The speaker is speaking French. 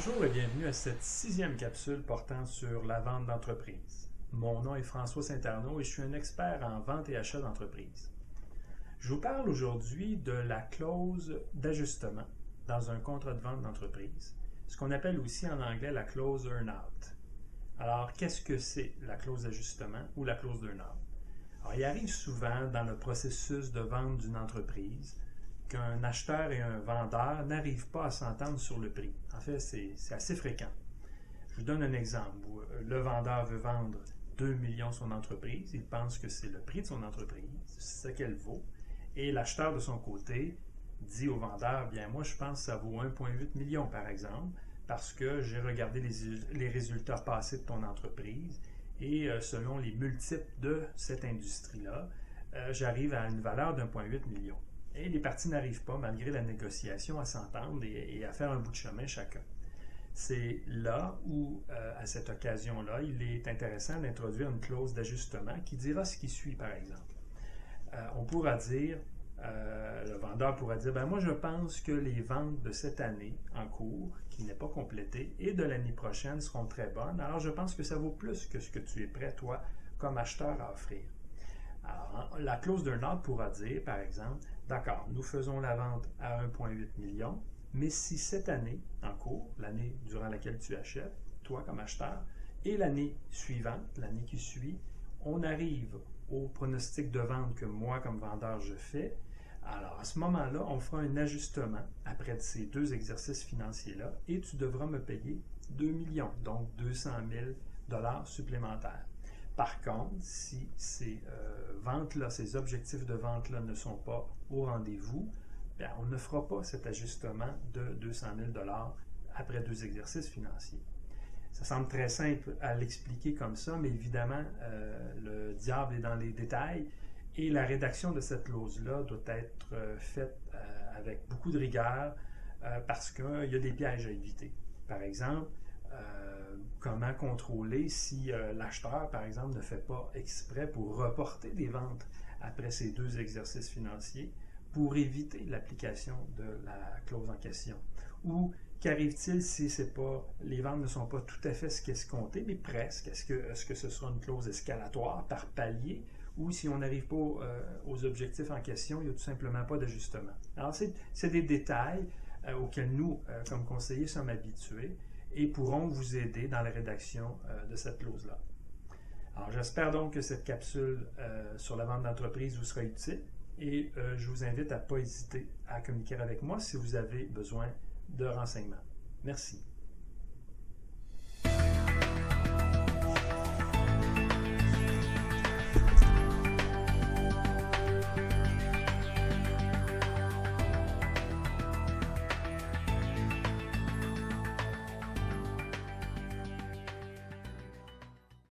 Bonjour et bienvenue à cette 6e capsule portant sur la vente d'entreprise. Mon nom est François Saint-Arnaud et je suis un expert en vente et achat d'entreprise. Je vous parle aujourd'hui de la clause d'ajustement dans un contrat de vente d'entreprise, ce qu'on appelle aussi en anglais la clause earn-out. Alors, qu'est-ce que c'est la clause d'ajustement ou la clause d'earn-out? Alors, il arrive souvent dans le processus de vente d'une entreprise qu'un acheteur et un vendeur n'arrivent pas à s'entendre sur le prix. En fait, c'est assez fréquent. Je vous donne un exemple où le vendeur veut vendre 2 millions son entreprise, il pense que c'est le prix de son entreprise, c'est ce qu'elle vaut, et l'acheteur de son côté dit au vendeur, bien moi je pense que ça vaut 1,8 million par exemple, parce que j'ai regardé les résultats passés de ton entreprise, et selon les multiples de cette industrie-là, j'arrive à une valeur d'1,8 million. Et les parties n'arrivent pas, malgré la négociation, à s'entendre et à faire un bout de chemin chacun. C'est là où, à cette occasion-là, il est intéressant d'introduire une clause d'ajustement qui dira ce qui suit, par exemple. On pourra dire, le vendeur pourra dire, ben moi je pense que les ventes de cette année en cours, qui n'est pas complétée, et de l'année prochaine seront très bonnes, alors je pense que ça vaut plus que ce que tu es prêt, toi, comme acheteur, à offrir. Alors, la clause d'earn-out pourra dire, par exemple, d'accord, nous faisons la vente à 1,8 million, mais si cette année en cours, l'année durant laquelle tu achètes, toi comme acheteur, et l'année suivante, l'année qui suit, on arrive au pronostic de vente que moi comme vendeur je fais, alors à ce moment-là, on fera un ajustement après ces deux exercices financiers-là et tu devras me payer 2 millions, donc 200 000 $ supplémentaires. Par contre, si ces ventes-là, ces objectifs de vente-là ne sont pas au rendez-vous, bien, on ne fera pas cet ajustement de 200 000 $ après deux exercices financiers. Ça semble très simple à l'expliquer comme ça, mais évidemment, le diable est dans les détails et la rédaction de cette clause-là doit être faite avec beaucoup de rigueur parce qu'il y a des pièges à éviter. Par exemple, comment contrôler si l'acheteur, par exemple, ne fait pas exprès pour reporter des ventes après ces deux exercices financiers pour éviter l'application de la clause en question. Ou qu'arrive-t-il si les ventes ne sont pas tout à fait ce qu'escompté, mais presque? Est-ce que ce sera une clause escalatoire par palier ou si on n'arrive pas aux objectifs en question, il n'y a tout simplement pas d'ajustement? Alors, c'est des détails auxquels nous, comme conseillers, sommes habitués et pourront vous aider dans la rédaction de cette clause-là. Alors, j'espère donc que cette capsule sur la vente d'entreprise vous sera utile et je vous invite à ne pas hésiter à communiquer avec moi si vous avez besoin de renseignements. Merci.